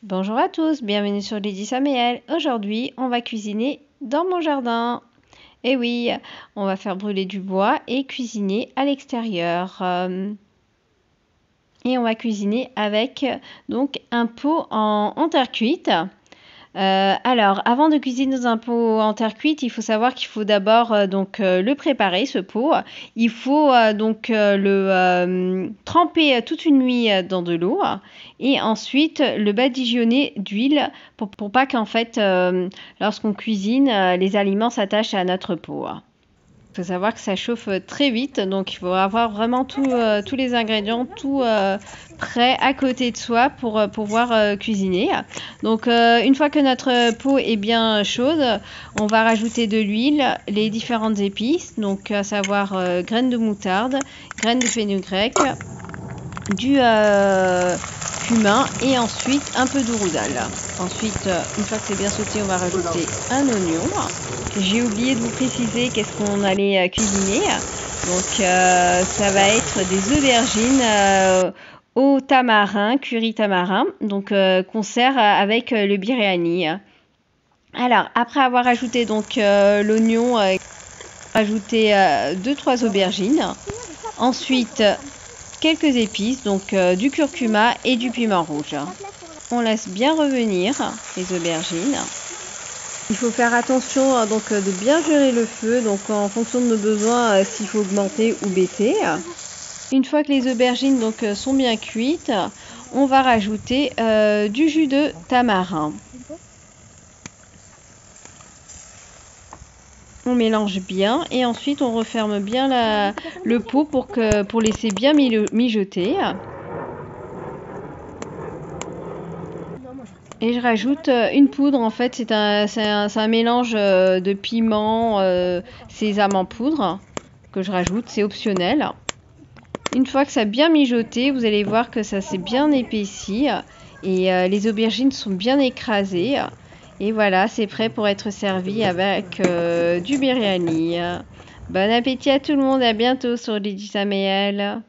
Bonjour à tous, bienvenue sur Lady Samuel. Aujourd'hui, on va cuisiner dans mon jardin. Et oui, on va faire brûler du bois et cuisiner à l'extérieur. Et on va cuisiner avec donc un pot en terre cuite. Alors, avant de cuisiner dans un pot en terre cuite, il faut savoir qu'il faut d'abord le préparer, ce pot. Il faut le tremper toute une nuit dans de l'eau et ensuite le badigeonner d'huile pour pas qu'en fait, lorsqu'on cuisine, les aliments s'attachent à notre pot. Il faut savoir que ça chauffe très vite, donc il faut avoir vraiment tous les ingrédients, tout prêt à côté de soi pour pouvoir cuisiner. Donc une fois que notre peau est bien chaude, on va rajouter de l'huile, les différentes épices, donc à savoir graines de moutarde, graines de fenugrec, du cumin et ensuite un peu de roudal. Ensuite, une fois que c'est bien sauté, on va rajouter un oignon. J'ai oublié de vous préciser qu'est-ce qu'on allait cuisiner. Donc ça va être des aubergines au tamarin, curry tamarin, donc qu'on sert avec le biryani. Alors après avoir ajouté donc l'oignon, ajouter 2-3 aubergines. Ensuite quelques épices, donc du curcuma et du piment rouge. On laisse bien revenir les aubergines. Il faut faire attention donc de bien gérer le feu, donc en fonction de nos besoins, s'il faut augmenter ou baisser. Une fois que les aubergines donc sont bien cuites, on va rajouter du jus de tamarin. On mélange bien et ensuite on referme bien le pot pour laisser bien mijoter. Et je rajoute une poudre, en fait c'est un mélange de piment, sésame en poudre que je rajoute, c'est optionnel. Une fois que ça a bien mijoté, vous allez voir que ça s'est bien épaissi et les aubergines sont bien écrasées. Et voilà, c'est prêt pour être servi avec du biryani. Bon appétit à tout le monde, à bientôt sur Lady Samuel.